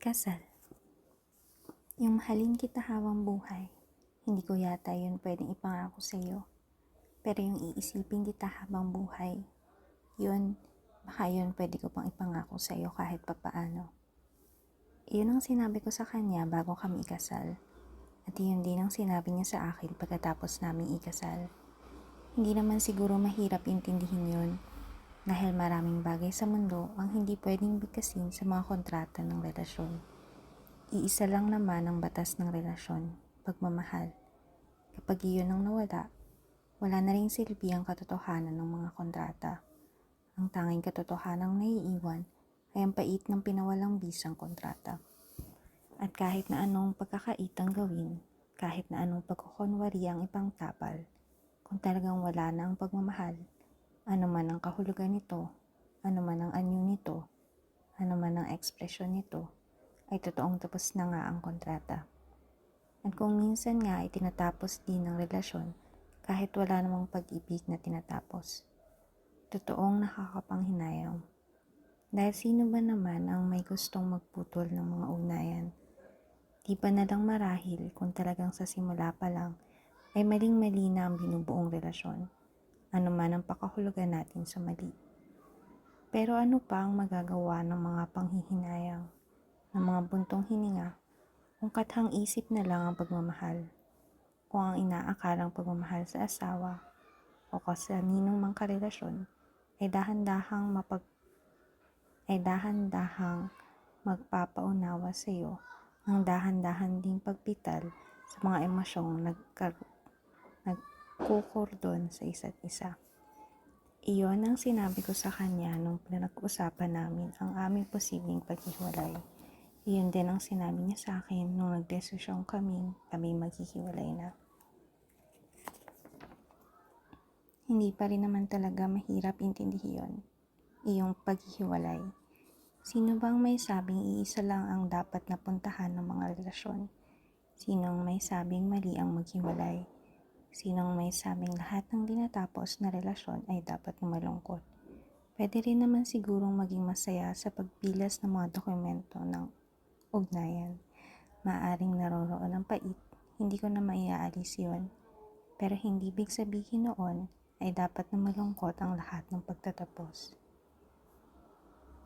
Ikasal. Yung mahalin kita habang buhay, hindi ko yata yun pwedeng ipangako sa iyo. Pero yung iisipin kita habang buhay, yun, baka yun pwede ko pang ipangako sa iyo kahit papaano. Iyon ang sinabi ko sa kanya bago kami ikasal. At yun din ang sinabi niya sa akin pagkatapos naming ikasal. Hindi naman siguro mahirap intindihin yun, dahil maraming bagay sa mundo ang hindi pwedeng bigkasin sa mga kontrata ng relasyon. Iisa lang naman ang batas ng relasyon, pagmamahal. Kapag iyon ang nawala, wala na ring silbi ang katotohanan ng mga kontrata. Ang tanging katotohanang naiiwan ay ang pait ng pinawalang bisang kontrata. At kahit na anong pagkakaitang gawin, kahit na anong pagkukunwari ang ipangtapal, kung talagang wala na ang pagmamahal, ano man ang kahulugan nito, ano man ang anyo nito, ano man ang ekspresyon nito, ay totoong tapos na nga ang kontrata. At kung minsan nga ay tinatapos din ng relasyon kahit wala namang pag-ibig na tinatapos, totoong nakakapanghinayang. Dahil sino ba naman ang may gustong magputol ng mga ugnayan? Di ba na lang marahil kung talagang sa simula pa lang ay maling-mali na ang binubuong relasyon, ano man ang pakahulugan natin sa mali. Pero ano pa ang magagawa ng mga panghihinayang, ng mga buntong hininga, kung kathang isip na lang ang pagmamahal, kung ang inaakalang pagmamahal sa asawa o kasaninong mang karelasyon ay dahan-dahang magpapaunawa sa iyo, ang dahan-dahan ding pagpital sa mga emosyong nagkukordon sa isa't isa. Iyon ang sinabi ko sa kanya nung pinag-usapan namin ang aming posibleng paghiwalay. Iyon din ang sinabi niya sa akin nung nagdesisyon kami maghihiwalay na. Hindi pa rin naman talaga mahirap intindihin iyong paghihiwalay. Sino bang may sabing iisa lang ang dapat napuntahan ng mga relasyon? Sinong may sabing mali ang maghiwalay? Sinong may sabing lahat ng dinatapos na relasyon ay dapat na malungkot? Pwede rin naman sigurong maging masaya sa pagpilas ng mga dokumento ng ugnayan. Maaring naroroon ang pait, hindi ko na maiaalis yun. Pero hindi big sabihin noon ay dapat na malungkot ang lahat ng pagtatapos.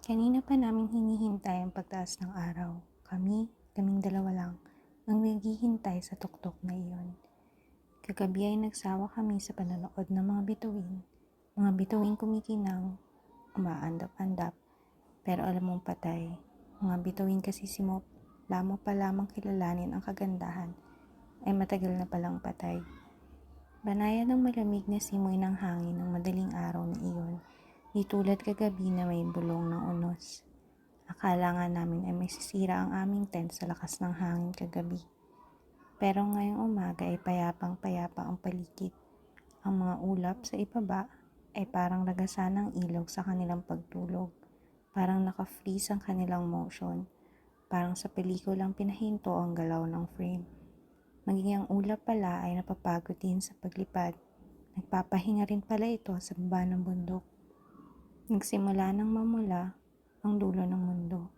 Kanina pa namin hinihintay ang pagtaas ng araw. Kaming dalawa lang, ang naghihintay sa tuktok na iyon. Kagabi ay nagsawa kami sa panonood ng mga bituin kumikinang, umaandap-andap, pero alam mong patay. Mga bituin kasi lamo pa lamang kilalanin ang kagandahan, ay matagal na palang patay. Banayan ng malamig na simoy ng hangin ng madaling araw na iyon, di tulad kagabi na may bulong ng unos. Akala nga namin ay masisira ang aming tent sa lakas ng hangin kagabi. Pero ngayong umaga ay payapang-payapa ang paligid. Ang mga ulap sa ibaba ay parang lagasan ng ilog sa kanilang pagtulog. Parang naka-freeze ang kanilang motion. Parang sa pelikulang pinahinto ang galaw ng frame. Maging ang ulap pala ay napapagod din sa paglipad. Nagpapahinga rin pala ito sa baba ng bundok. Nagsimula nang mamula ang dulo ng mundo.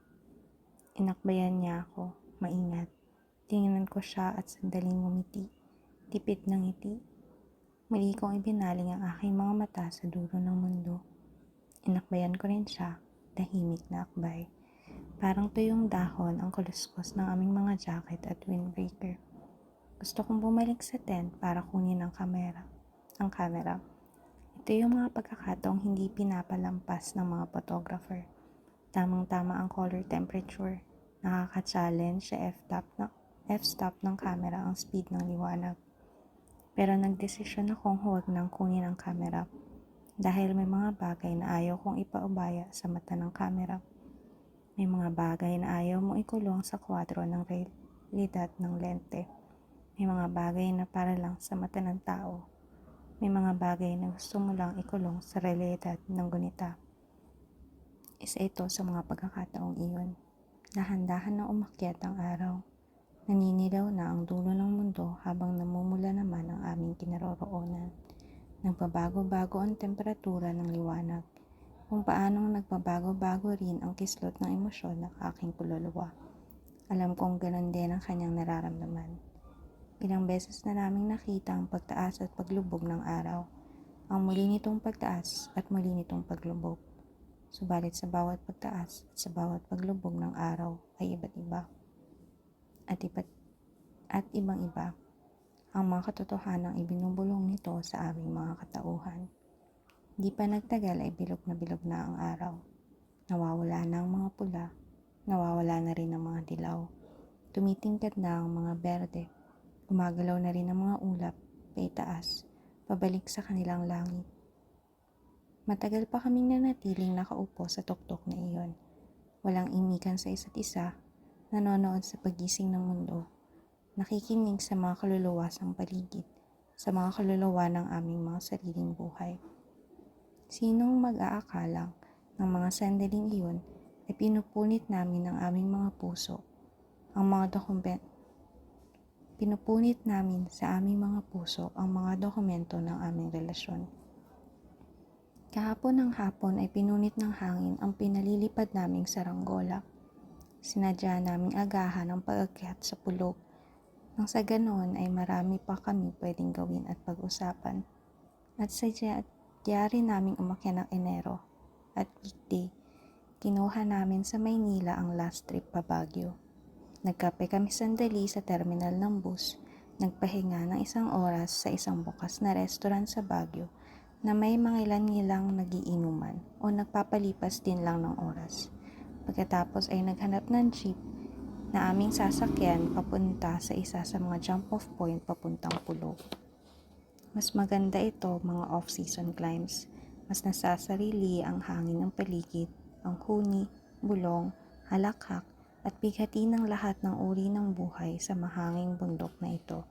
Inakbayan niya ako, maingat. Tingnan ko siya at sandaling ngumiti. Tipid ng ngiti. Muli kong ibinaling ang aking mga mata sa dulo ng mundo. Inakbayan ko rin siya, tahimik na akbay. Parang tuyong dahon ang kuluskos ng aming mga jacket at windbreaker. Gusto kong bumalik sa tent para kunin ang camera. Ito yung mga pagkakataong hindi pinapalampas ng mga photographer. Tamang-tama ang color temperature. Nakaka-challenge sa f-stop ng camera ang speed ng liwanag. Pero nagdesisyon akong huwag nang kunin ang camera dahil may mga bagay na ayaw kong ipaubaya sa mata ng camera. May mga bagay na ayaw mong ikulong sa kwadro ng realidad ng lente. May mga bagay na para lang sa mata ng tao. May mga bagay na gusto mo lang ikulong sa realidad ng gunita. Isa ito sa mga pagkakataong iyon. Dahan-dahan na umakyat ang araw. Naninilaw na ang dulo ng mundo habang namumula naman ang aming kinaroroonan. Nagbabago-bago ang temperatura ng liwanag, kung paanong nagbabago-bago rin ang kislot ng emosyon ng aking kaluluwa. Alam kong ganon din ang kanyang nararamdaman. Ilang beses na naming nakita ang pagtaas at paglubog ng araw, ang muli nitong pagtaas at muli nitong paglubog. Subalit sa bawat pagtaas at sa bawat paglubog ng araw ay iba't iba. At ibang-iba ang mga katotohanang ibinubulong nito sa aming mga katauhan. Di pa nagtagal ay bilog na ang araw. Nawawala na ang mga pula, nawawala na rin ang mga dilaw. Tumitingkad na ang mga berde, gumagalaw na rin ang mga ulap, paitaas, pabalik sa kanilang langit. Matagal pa kaming nanatiling nakaupo sa tuktok na iyon. Walang imikan sa isa't isa, nanonood sa pagising ng mundo, nakikinig sa mga kaluluwa sa paligid, sa mga kaluluwa ng aming mga sariling buhay. Sinong mag-aakalang ng mga sandaling iyon ay pinupunit namin ang aming mga puso, pinupunit namin sa aming mga puso ang mga dokumento ng aming relasyon. Kahapon ng hapon ay pinunit ng hangin ang pinalilipad naming saranggola. Sinadya naming agahan ang pag-akyat sa pulog, nang sa ganoon ay marami pa kami pwedeng gawin at pag-usapan. At sadya rin naming umakyat ng Enero at weekday, kinuha namin sa Maynila ang last trip pa Baguio. Nagkape kami sandali sa terminal ng bus, nagpahinga ng 1 oras sa isang bukas na restaurant sa Baguio na may mga ilan-ilang nagiinuman o nagpapalipas din lang ng oras. Pagkatapos ay naghanap ng jeep na aming sasakyan papunta sa isa sa mga jump-off point papuntang Pulo. Mas maganda ito mga off-season climbs. Mas nasasarili ang hangin ng paligid, ang huni, bulong, halakhak, at bighati ng lahat ng uri ng buhay sa mahanging bundok na ito.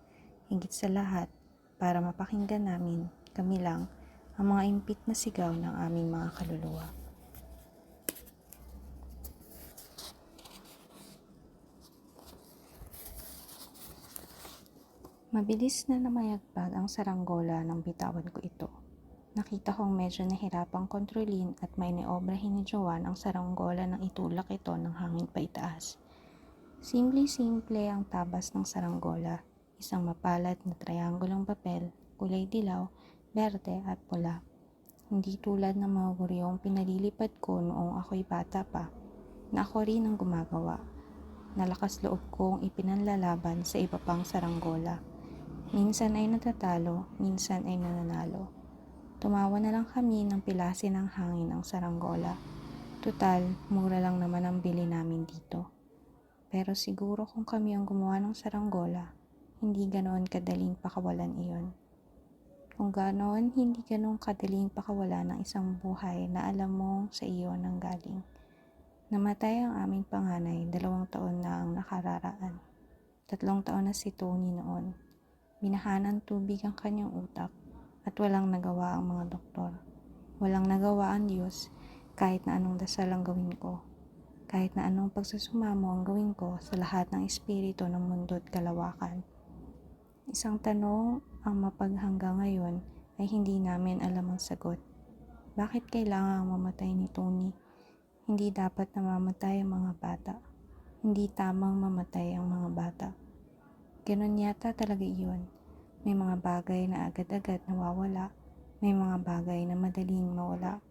Higit sa lahat, para mapakinggan namin, kami lang, ang mga impit na sigaw ng aming mga kaluluwa. Mabilis na namayagpag ang saranggola nang bitawan ko ito. Nakita kong medyo nahirapang kontrolin at may neobrahin ni Joanne ang saranggola nang itulak ito ng hangin paitaas. Simple-simple ang tabas ng saranggola, isang mapalad na triangulong papel, kulay dilaw, berde at pula. Hindi tulad ng mga guryong pinalilipad ko noong ako'y bata pa, na ako rin ang gumagawa. Nalakas loob kong ipinanlalaban sa iba pang saranggola. Minsan ay natatalo, minsan ay nananalo. Tumawa na lang kami ng pilasin ng hangin ang saranggola. Tutal, mura lang naman ang bili namin dito. Pero siguro kung kami ang gumawa ng saranggola, hindi ganoon kadaling pakawalan iyon. Kung ganoon, hindi ganoon kadaling pakawala ng isang buhay na alam mo sa iyo nang galing. Namatay ang aming panganay 2 taon na ang nakararaan. 3 taon na si Tony noon. Binaha ng tubig ang kanyang utak at walang nagawa ang mga doktor. Walang nagawa ang Diyos kahit na anong dasal ang gawin ko. Kahit na anong pagsusumamo ang gawin ko sa lahat ng espiritu ng mundo at kalawakan. Isang tanong ang mapaghanggang ngayon ay hindi namin alam ang sagot. Bakit kailangang mamatay ni Tony? Hindi dapat na mamatay ang mga bata. Hindi tamang mamatay ang mga bata. Ganon yata talaga iyon. May mga bagay na agad-agad nawawala. May mga bagay na madaling mawala.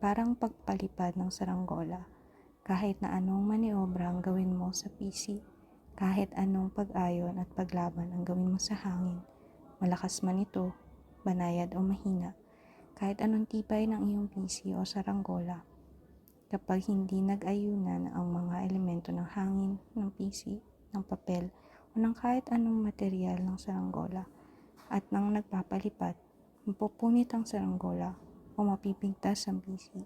Parang pagpalipad ng saranggola. Kahit na anong maniobra ang gawin mo sa PC, kahit anong pag-ayon at paglaban ang gawin mo sa hangin, malakas man ito, banayad o mahina, kahit anong tibay ng iyong PC o saranggola, kapag hindi nag-ayunan ang mga elemento ng hangin, ng PC, ng papel, o ng kahit anong material ng saranggola, at nang nagpapalipad, mapupunit ang saranggola, o mapipigtas ang PC,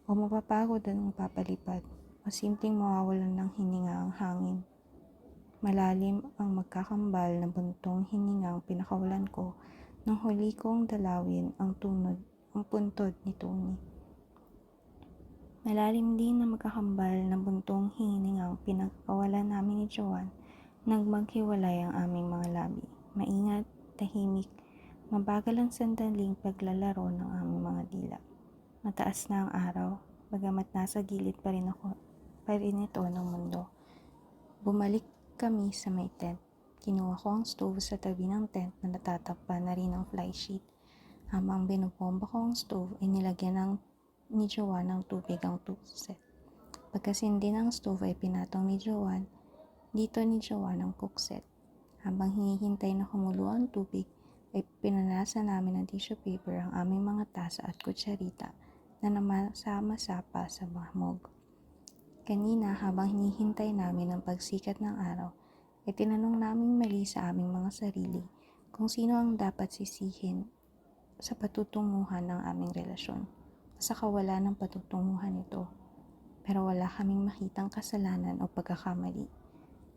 o mapapagod ang papalipad, o simpleng mawawalan ng hininga ang hangin. Malalim ang magkakambal na buntong hiningang pinakawalan ko nang huli kong dalawin ang puntod ni Tony. Malalim din na magkakambal na buntong hiningang pinakawalan namin ni Joanne nang maghiwalay ang aming mga labi. Maingat, tahimik, mabagal ang sandaling paglalaro ng aming mga dila. Mataas na ang araw, bagamat nasa gilid pa rin ito ng mundo. Bumalik kami sa may tent. Kinuha ko ang stove sa tabi ng tent na natatakpan na rin ng fly sheet. Habang binubomba ko ang stove ay nilagyan ni Joanne ng tubig ang cookset. Pagkasindi ng stove ay pinatong ni Joanne ang cookset. Habang hinihintay na kumulo ang tubig ay pinanasa namin ng tissue paper ang aming mga tasa at kutsarita na namasama-sapa sa mahmog. Kanina habang hinihintay namin ang pagsikat ng araw ay tinanong naming mali sa aming mga sarili kung sino ang dapat sisihin sa patutunguhan ng aming relasyon. Sa kawalan ng patutunguhan ito, pero wala kaming makitang kasalanan o pagkakamali.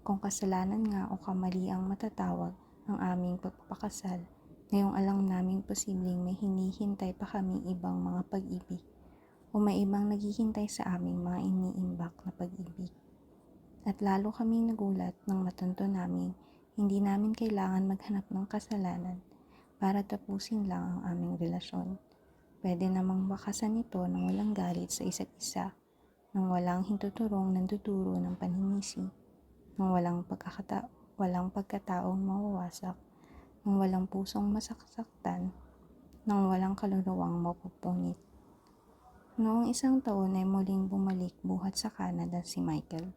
Kung kasalanan nga o kamali ang matatawag ang aming pagpapakasal, ngayong alam naming posibleng may hinihintay pa kaming ibang mga pag-ibig o may ibang naghihintay sa aming mga iniimbak na pag-ibig. At lalo kaming nagulat nang matanto namin hindi namin kailangan maghanap ng kasalanan para tapusin lang ang aming relasyon. Pwede namang wakasan ito ng walang galit sa isa't isa, ng walang hintuturong nanduduro ng paninisi, ng walang pagkataong mawawasak, ng walang pusong masasaktan, ng walang kaluluwang mapupunit. Noong isang taon ay muling bumalik buhat sa Canada si Michael,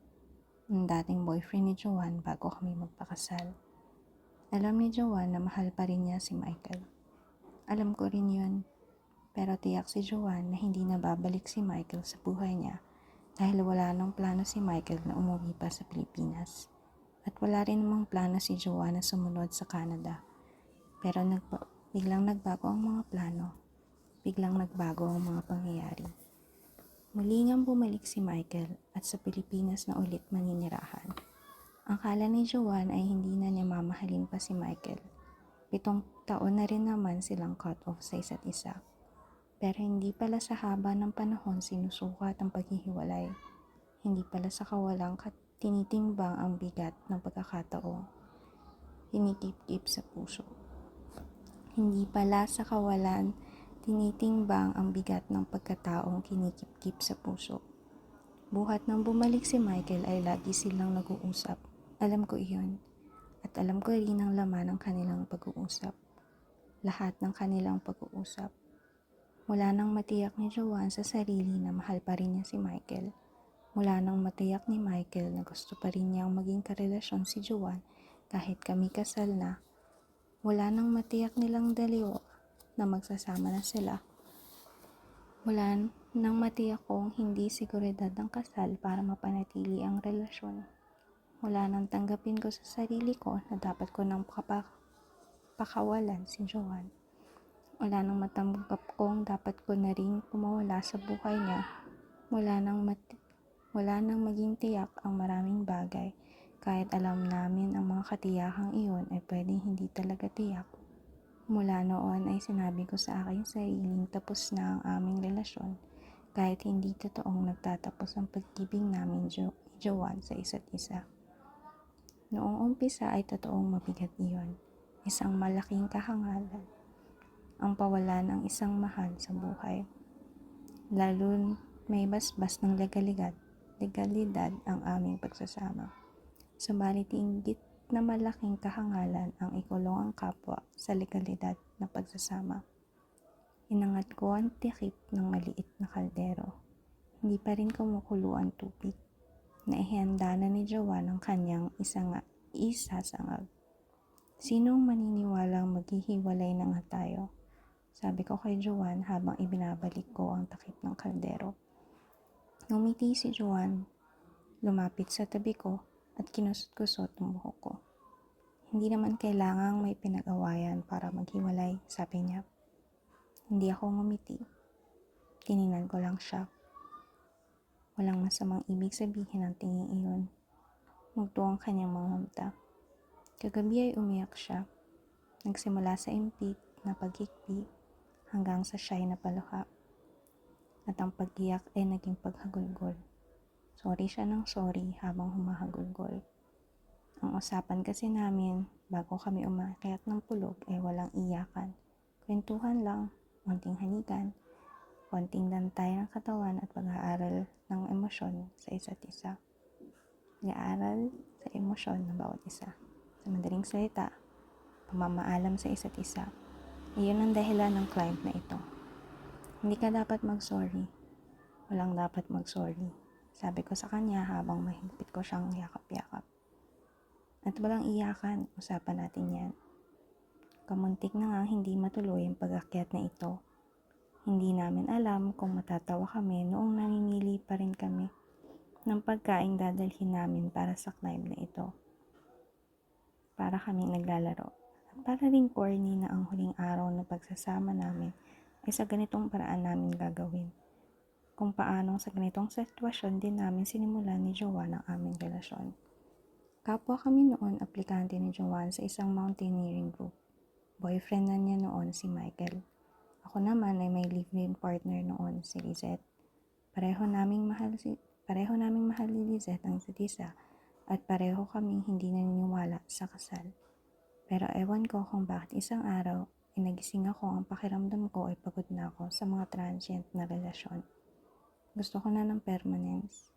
ang dating boyfriend ni Joanne bago kami magpakasal. Alam ni Joanne na mahal pa rin niya si Michael. Alam ko rin yun, pero tiyak si Joanne na hindi na babalik si Michael sa buhay niya dahil wala nang plano si Michael na umuwi pa sa Pilipinas. At wala rin namang plano si Joanne na sumunod sa Canada. Pero biglang nagbago ang mga plano, biglang nagbago ang mga pangyayari. Muli ngang bumalik si Michael at sa Pilipinas na ulit maninirahan. Ang akala ni Joanne ay hindi na niya mamahalin pa si Michael. 7 taon na rin naman silang cut off sa isa't isa. Pero hindi pala sa haba ng panahon sinusukat ang paghihiwalay. Hindi pala sa kawalang tinitimbang ang bigat ng pagkakataong kinikip-kip sa puso. Hindi pala sa kawalan tinitimbang ang bigat ng pagkataong kinikip-kip sa puso. Buhat nang bumalik si Michael ay lagi silang nag-uusap. Alam ko iyon. At alam ko rin ang laman ng kanilang pag-uusap. Lahat ng kanilang pag-uusap. Mula nang matiyak ni Joanne sa sarili na mahal pa rin niya si Michael. Mula nang matiyak ni Michael na gusto pa rin niyang maging karelasyon si Joanne kahit kami kasal na. Mula nang matiyak nilang dalawa na magsasama na sila. Mula nang matiyak kong hindi seguridad ang kasal para mapanatili ang relasyon. Mula nang tanggapin ko sa sarili ko na dapat ko nang pakawalan si Joanne. Mula nang matanggap kong dapat ko na rin pumawala sa buhay niya. Mula nang maging tiyak ang maraming bagay kahit alam namin ang mga katiyakang iyon ay pwedeng hindi talaga tiyak. Mula noon ay sinabi ko sa aking sariling tapos na ang aming relasyon kahit hindi totoong nagtatapos ang pag-ibig namin Joanne sa isa't isa. Noong umpisa ay totoong mabigat iyon, isang malaking kahangalan, ang pawalan ng isang mahal sa buhay. Lalo may basbas ng legalidad ang aming pagsasama. Subalit inggit na malaking kahangalan ang ikulong ang kapwa sa legalidad na pagsasama. Inangat ko ang tikip ng maliit na kaldero. Hindi pa rin kumukulo ang tubig. Naihanda na ni Joanne ang kanyang isasangag. Sinong maniniwalang maghihiwalay na nga tayo? Sabi ko kay Joanne habang ibinabalik ko ang takip ng kaldero. Ngumiti si Joanne, lumapit sa tabi ko at kinusot-kusot ang buhok ko. Hindi naman kailangang may pinag-awayan para maghiwalay, sabi niya. Hindi ako ngumiti. Tiningnan ko lang siya. Walang masamang ibig sabihin ang tingin iyon. Mugto ang kanyang mga mata. Kagabi ay umiyak siya. Nagsimula sa impit na paghikbi hanggang sa siya'y napaluha. At ang pag-iyak ay naging paghagulgol. Sorry siya ng sorry habang humahagulgol. Ang usapan kasi namin bago kami umakyat ng pulog ay walang iyakan. Kwentuhan lang, konting hanikan, konting dantay ng katawan at pag-aaral ng emosyon sa isa't isa. Pag-aaral sa sa emosyon ng bawat isa. Sa madaling salita, pamamaalam sa isa't isa. Iyon ang dahilan ng climb na ito. Hindi ka dapat mag-sorry. Walang dapat mag-sorry. Sabi ko sa kanya habang mahigpit ko siyang yakap-yakap. At walang iyakan, usapan natin yan. Kamuntik na nga hindi matuloy ang pag-akyat na ito. Hindi namin alam kung matatawa kami noong namimili pa rin kami ng pagkaing dadalhin namin para sa climb na ito. Para kaming naglalaro. At para rin corny na ang huling araw na pagsasama namin ay sa ganitong paraan namin gagawin. Kung paano sa ganitong sitwasyon din namin sinimulan ni Joanne ang aming relasyon. Kapwa kami noon aplikante ni Joanne sa isang mountaineering group. Boyfriend na niya noon si Michael. Ako naman ay may live-in partner noon si Lizette. Pareho naming mahal ni Lizette ang isa't isa at pareho kaming hindi naniniwala sa kasal. Pero ewan ko kung bakit isang araw ay nagising ako, ang pakiramdam ko ay pagod na ako sa mga transient na relasyon. Gusto ko na ng permanence.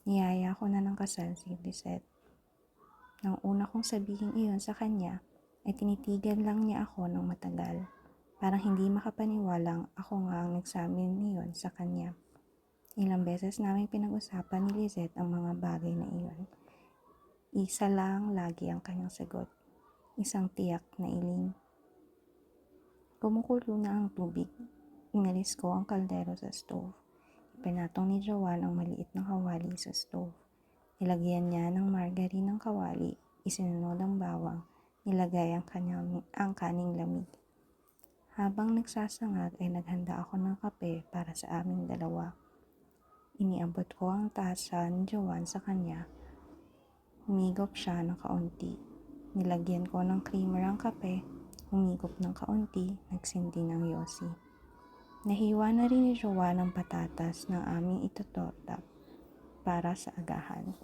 Niyaya ko na ng kasal si Lizette. Nang una kong sabihin iyon sa kanya, ay tinitigan lang niya ako ng matagal. Parang hindi makapaniwalang ako nga ang nagsabi niyon sa kanya. Ilang beses namin pinag-usapan ni Lizette ang mga bagay na iyon. Isa lang lagi ang kanyang sagot. Isang tiyak na iling. Kumukulo na ang tubig. Inalis ko ang kaldero sa stove. Pinatong ni Joanne ang maliit na kawali sa stove. Nilagyan niya ng margarine ng kawali, isinunod ang bawang, nilagay ang kaning lamig. Habang nagsasangag ay naghanda ako ng kape para sa aming dalawa. Iniabot ko ang tasa ni Joanne sa kanya. Humigop siya ng kaunti. Nilagyan ko ng creamer ang kape, humigop ng kaunti, nagsindi ng yosi. Nahiwa na rin ni Joanne ang patatas ng aming itotorta para sa agahan.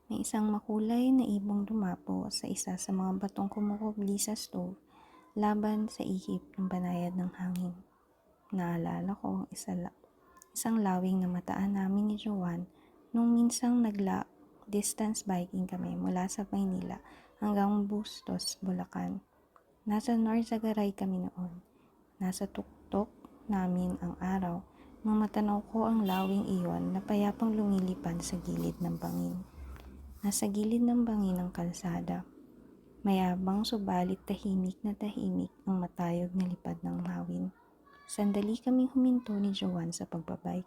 May isang makulay na ibong dumapo sa isa sa mga batong kumukubli sa stove laban sa ihip ng banayad ng hangin. Naalala ko ang isang lawing na mataan namin ni Joanne nung minsang distance biking kami mula sa Maynila hanggang Bustos, Bulacan. Nasa Norzagaray kami noon. Nasa tuktok namin ang araw nung matanaw ko ang lawing iyon na payapang lumilipad sa gilid ng bangin. Nasa gilid ng bangin ng kalsada. Mayabang subalit tahimik na tahimik ang matayog na lipad ng hawin. Sandali kaming huminto ni Joanne sa pagbabike.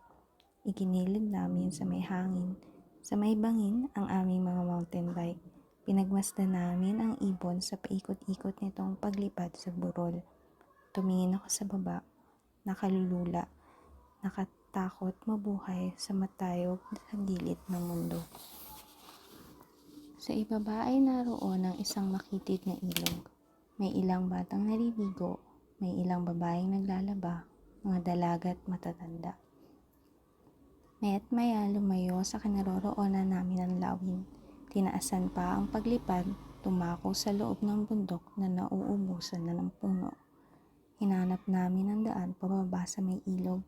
Iginilid namin sa may hangin. Sa may bangin ang aming mga mountain bike. Pinagmasdan namin ang ibon sa paikot-ikot nitong paglipad sa burol. Tumingin ako sa baba, nakalulula, nakatakot mabuhay sa matayog sa gilid ng mundo. Sa ibaba ay naroon ang isang makitid na ilog. May ilang batang naliligo, may ilang babaeng naglalaba, mga dalaga at matatanda. Maya't maya lumayo sa kinaroroonan namin ang lawin. Tinaasan pa ang paglipad, tumako sa loob ng bundok na nauubusan na ng puno. Hinanap namin ang daan pababa sa may ilog.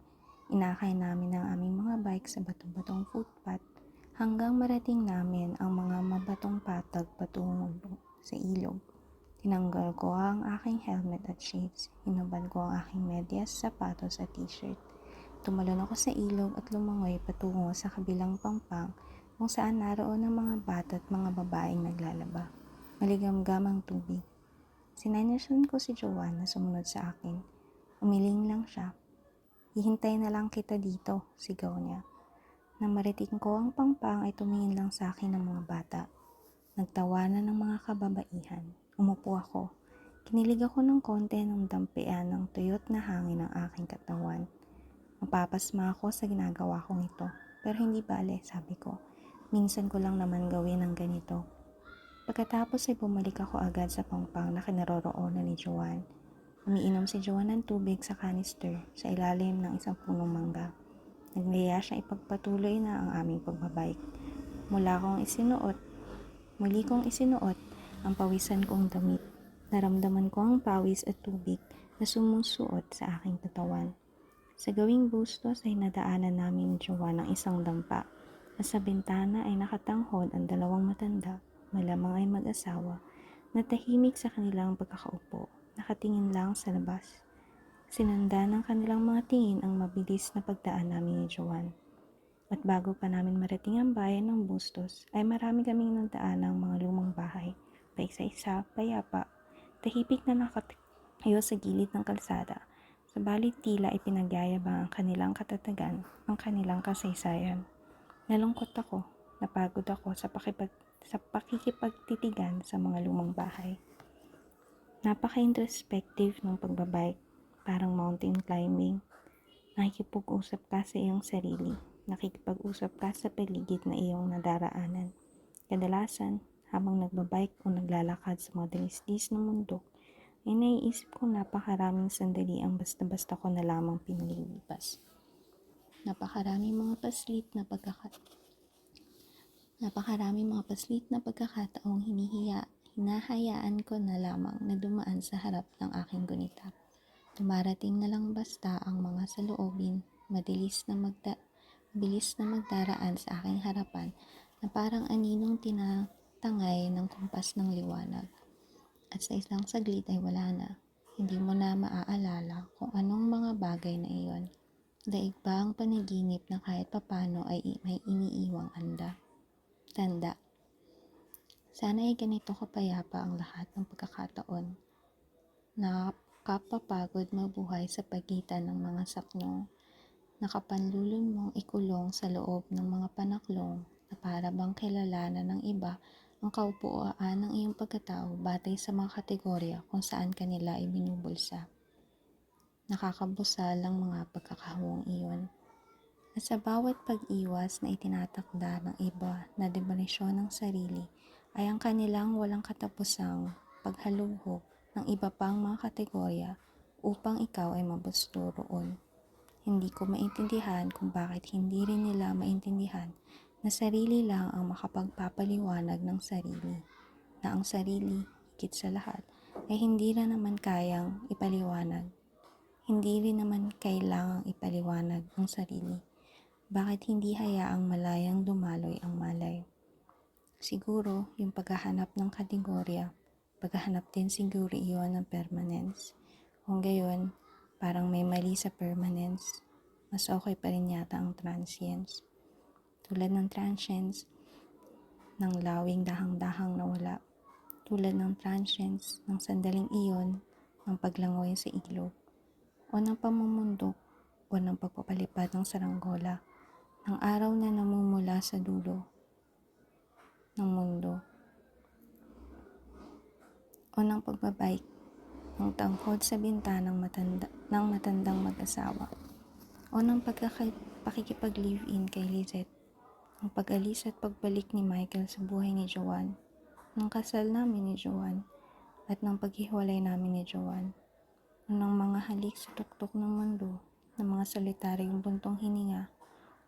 Inakay namin ang aming mga bike sa bato-batong footpath hanggang marating namin ang mga mabatong patag patungo sa ilog. Tinanggal ko ang aking helmet at shades. Hinubad ko ang aking medyas, sapatos at t-shirt. Tumalon ako sa ilog at lumangoy patungo sa kabilang pampang kung saan naroon ang mga bata at mga babaeng naglalaba. Maligamgam ang tubig. Sinenyasan ko si Joanne na sumunod sa akin. Umiling lang siya. Hihintay na lang kita dito, sigaw niya. Nang mariting ko ang pangpang ay tumingin lang sa akin ang mga bata. Nagtawanan ng mga kababaihan. Umupo ako. Kinilig ako ng konti nung dampian ng tuyot na hangin ng aking katawan. Mapapasma ako sa ginagawa kong ito. Pero hindi bale, sabi ko. Minsan ko lang naman gawin ang ganito. Pagkatapos ay bumalik ako agad sa pangpang na kinaroroonan ni Joanne. Umiinom si Joanne ng tubig sa canister sa ilalim ng isang punong mangga. Naglaya siya ipagpatuloy na ang aming pagbabike. Muli kong isinuot ang pawisan kong damit. Naramdaman ko ang pawis at tubig na sumusuot sa aking katawan. Sa gawing Bustos ay nadaanan namin ni Joanne ang isang dampa. At sa bintana ay nakatanghod ang dalawang matanda, malamang ay mag-asawa, na tahimik sa kanilang pagkakaupo, nakatingin lang sa labas. Sinundan ng kanilang mga tingin ang mabilis na pagdaan namin ni Joanne. At bago pa namin marating ang bayan ng Bustos, ay marami kaming nagdaan ng mga lumang bahay, paisa-isa, payapa, tahimik na nakatayo sa gilid ng kalsada. Sabalit tila ipinagyayabang ang kanilang katatagan, ang kanilang kasaysayan. Nalungkot ako, napagod ako sa pakikipagtitigan sa mga lumang bahay. Napaka-introspective ng pagbabike, parang mountain climbing. Nakikipag-usap ka sa iyong sarili, nakikipag-usap ka sa paligid na iyong nadaraanan. Kadalasan, habang nagbabike o naglalakad sa mga dinis-dis ng mundo, ay naiisip kong napakaraming sandali ang basta-basta ko na lamang pinalilipas. Napakaraming mga paslit na pagkakataong hinahayaan ko na lamang na dumaan sa harap ng aking gunita. Dumarating na lang basta ang mga saloobin, mabilis na magdaraan sa aking harapan na parang aninong tinatangay ng kumpas ng liwanag. At sa isang saglit ay wala na. Hindi mo na maaalala kung anong mga bagay na iyon. Daig ba ang panaginip na kahit papano ay may iniiwang tanda. Sana ay ganito kapayapa ang lahat ng pagkakataon. Nakapapagod mabuhay sa pagitan ng mga saknong nakapanlulun mong ikulong sa loob ng mga panaklong na para bang kilalanan ng iba ang kaupuan ng iyong pagkatao batay sa mga kategorya kung saan kanila ay binubulsa. Nakakabusal ang mga pagkakahuwang iyon. At sa bawat pag-iwas na itinatakda ng iba na demonisyon ng sarili ay ang kanilang walang katapusang paghalughog ng iba pang mga kategorya upang ikaw ay mabusto roon. Hindi ko maintindihan kung bakit hindi rin nila maintindihan na sarili lang ang makapagpapaliwanag ng sarili, na ang sarili, higit sa lahat, ay hindi rin naman kailangang ipaliwanag ang sarili. Bakit hindi hayaang malayang dumaloy ang malay? Siguro, yung paghahanap ng kategorya, paghahanap din siguro iyon ng permanence. Kung gayon, parang may mali sa permanence, mas okay pa rin yata ang transience. Tulad ng transience, ng lawing dahang-dahang nawala. Tulad ng transience, ng sandaling iyon, ng paglangoy sa ilog. O ng pamumundok, o ng pagpapalipad ng saranggola, ng araw na namumula sa dulo ng mundo. O ng pagbabike, ng tangkod sa bintanang ng matandang mag-asawa. O ng pakikipag-live-in kay Lizette, ang pag-alis at pagbalik ni Michael sa buhay ni Joanne, ng kasal namin ni Joanne, at ng paghiwalay namin ni Joanne, o ng mga halik sa tuktok ng mundo, ng mga solitaryong buntong hininga,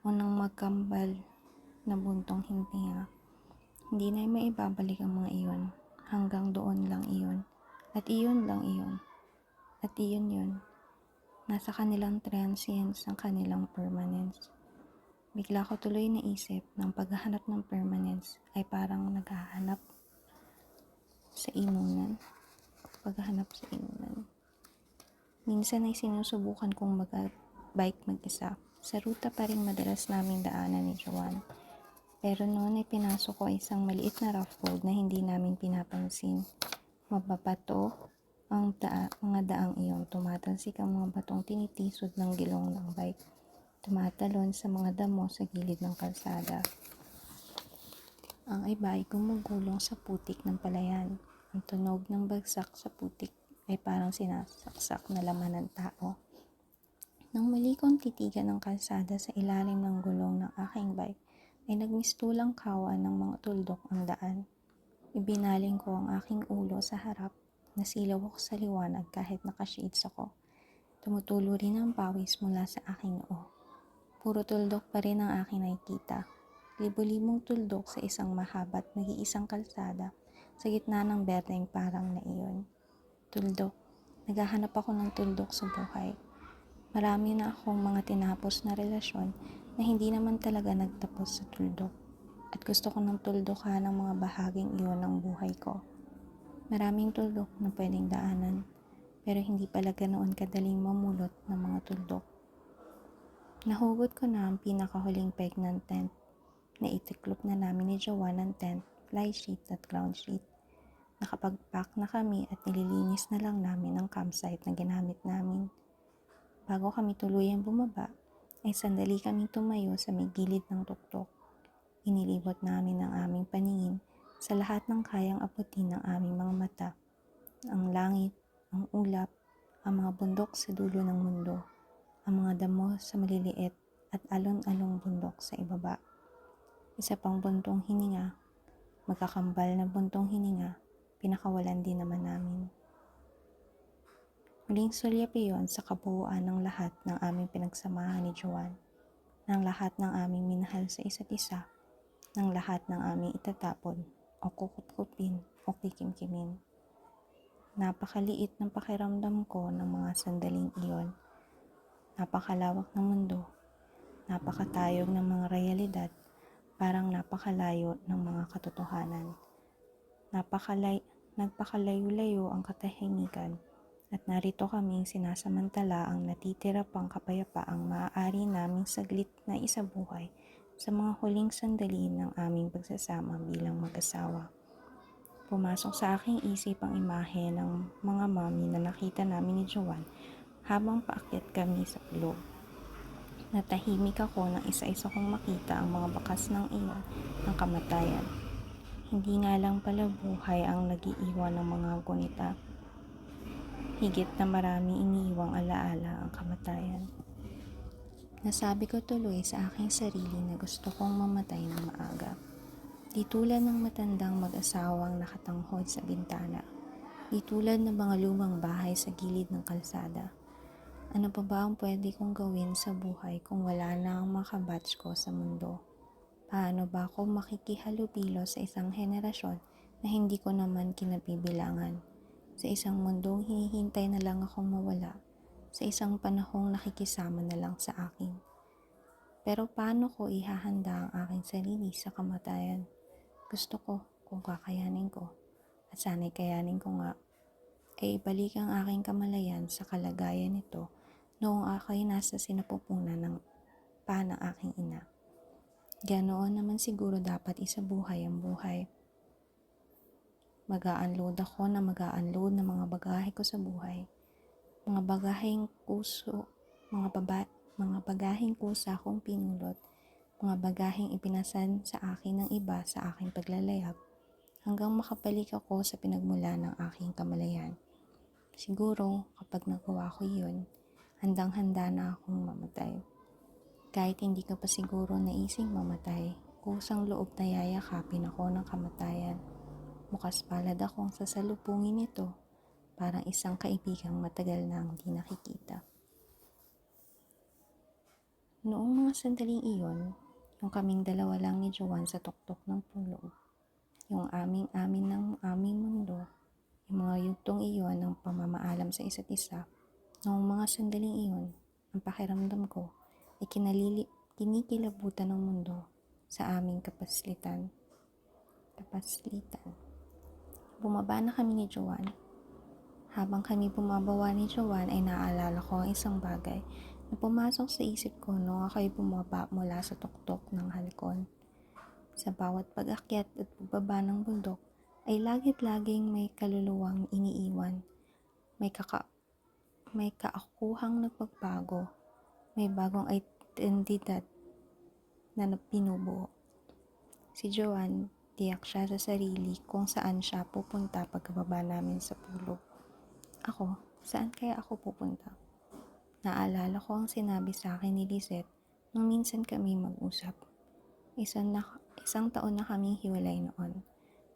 o ng magkambal na buntong hininga. Hindi na may ibabalik ang mga iyon, hanggang doon lang iyon, at iyon lang iyon, at iyon yun. Nasa kanilang transience ang kanilang permanence. Bigla ko tuloy naisip ng paghahanap ng permanence ay parang naghahanap sa inunan. Paghahanap sa inunan. Minsan ay sinusubukan kong mag-bike mag-isa. Sa ruta pa rin madalas naming daanan ni Joanne. Pero noon ay pinasok ko isang maliit na rough road na hindi namin pinapansin. Mababato ang mga daang iyon, tumatalsik ang mga batong tinitisod ng gilong ng bike. Tumatalon sa mga damo sa gilid ng kalsada. Ang iba ay gumugulong sa putik ng palayan. Ang tunog ng bagsak sa putik ay parang sinasaksak na laman ng tao. Nang muli kong titigan ng kalsada sa ilalim ng gulong ng aking bike, ay nagmistulang kawan ng mga tuldok ang daan. Ibinaling ko ang aking ulo sa harap, nasilaw ako sa liwanag kahit nakashades ako. Tumutulo rin ang pawis mula sa aking noo. Puro tuldok pa rin ang aking nakikita. Libo-libong tuldok sa isang mahaba't nag-iisang kalsada sa gitna ng berdeng parang na iyon. Tuldok. Naghahanap ako ng tuldok sa buhay. Marami na akong mga tinapos na relasyon na hindi naman talaga nagtapos sa tuldok at gusto ko ng tuldukan ng mga bahaging iyon ng buhay ko. Maraming tuldok na pwedeng daanan pero hindi pala ganoon kadaling mamulot ng mga tuldok. Nahugot ko na ang pinakahuling peg ng tent na itiklop na namin ni Joanne ng tent, fly sheet at ground sheet. Nakapag-pack na kami at nililinis na lang namin ang campsite na ginamit namin. Bago kami tuluyang bumaba, ay sandali kaming tumayo sa may gilid ng tuktok. Inilibot namin ang aming paningin sa lahat ng kayang abutin ng aming mga mata. Ang langit, ang ulap, ang mga bundok sa dulo ng mundo, ang mga damo sa maliliit at alon-along bundok sa ibaba. Isa pang buntong hininga, magkakambal na buntong hininga, pinakawalan din naman namin. Muling sulyap iyon sa kabuuan ng lahat ng aming pinagsamahan ni Joanne, ng lahat ng aming minahal sa isa't isa, ng lahat ng aming itatapon o kukutkupin o kikimkimin. Napakaliit ng pakiramdam ko ng mga sandaling iyon. Napakalawak ng mundo, napakatayog ng mga realidad, parang napakalayo ng mga katotohanan. Nagpakalayo-layo ang katahimikan at narito kaming sinasamantala ang natitira pang kapayapaang maaari naming saglit na isabuhay sa mga huling sandali ng aming pagsasama bilang mag-asawa. Pumasok sa aking isip ang imahe ng mga mami na nakita namin ni Joanne habang paakyat kami sa pulog. Natahimik ako nang isa-isa kong makita ang mga bakas ng iyon ng kamatayan. Hindi nga lang pala buhay ang nag-iiwan ng mga gunita. Higit na marami iniiwang alaala ang kamatayan. Nasabi ko tuloy sa aking sarili na gusto kong mamatay ng maaga. Di tulad ng matandang mag-asawang nakatanghod sa bintana. Di tulad ng mga lumang bahay sa gilid ng kalsada. Ano pa ba ang pwede kong gawin sa buhay kung wala na ang mga kabatch ko sa mundo? Paano ba ako makikihalubilo sa isang henerasyon na hindi ko naman kinabibilangan? Sa isang mundong hinihintay na lang akong mawala, sa isang panahong nakikisama na lang sa akin. Pero paano ko ihahanda ang aking sarili sa kamatayan? Gusto ko, kung kakayanin ko, at sana'y kayanin ko nga, ay ibalik ang aking kamalayan sa kalagayan nito noong ako'y nasa sinapupunan ng ng aking ina. Ganoon naman siguro dapat isabuhay ang buhay. Mag-a-unload ako na mag-a-unload ng mga bagahe ko sa buhay. Mga bagaheng kusa akong pinulot, mga bagaheng ipinasan sa akin ng iba sa aking paglalayag, hanggang makabalik ako sa pinagmula ng aking kamalayan. Siguro, kapag nagawa ko yun, handang-handa na akong mamatay. Kahit hindi ka pa siguro naising mamatay, kusang loob na yayakapin ako ng kamatayan. Bukas palad akong sasalubungin ito, parang isang kaibigang matagal nang di nakikita. Noong mga sandaling iyon, yung kaming dalawa lang ni Joanne sa tuktok ng pulog, yung aming-amin ng aming mundo, yung mga yugtong iyon ng pamamaalam sa isa't isa, noong mga sandaling iyon, ang pakiramdam ko ay kinikilabutan ng mundo sa aming kapaslitan. Bumaba na kami ni Joanne. Habang kami bumabawa ni Joanne ay naalala ko ang isang bagay na pumasok sa isip ko noong ako'y bumaba mula sa tuktok ng halcon. Sa bawat pag-akyat at pagbaba ng bundok ay laging may kaluluwang iniiwan. May kaakuhang nagpagbago. May bagong identidad na pinubuo. Si Joanne, tiyak siya sa sarili kung saan siya pupunta pagkababa namin sa pulog. Ako, saan kaya ako pupunta? Naalala ko ang sinabi sa akin ni Lizette nung minsan kami mag-usap. Isang taon na kaming hiwalay noon,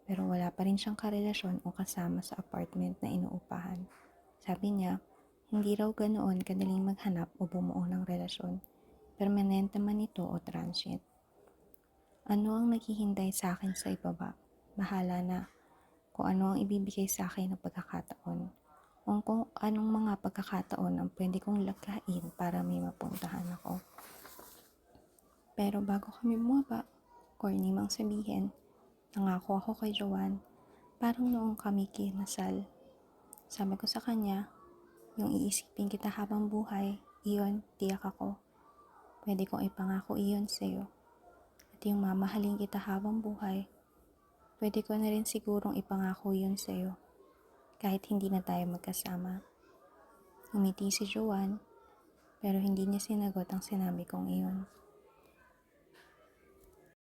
pero wala pa rin siyang karelasyon o kasama sa apartment na inuupahan. Sabi niya, hindi raw ganoon kadaling maghanap o bumuo ng relasyon, permanente man ito o transient. Ano ang naghihintay sa akin sa ibaba? Bahala na kung ano ang ibibigay sa akin ng pagkakataon. Kung anong mga pagkakataon ang pwede kong lagkain para may mapuntahan ako. Pero bago kami bumaba, corny mang sabihin, nangako ako kay Joanne, parang noong kami kinasal. Sabi ko sa kanya, yung iisipin kita habang buhay, iyon, tiyak ako. Pwede kong ipangako iyon sa'yo. At yung mamahalin kita habang buhay, pwede ko na rin sigurong ipangako yun sa'yo. Kahit hindi na tayo magkasama. Umiti si Joanne, pero hindi niya sinagot ang sinabi kong iyon.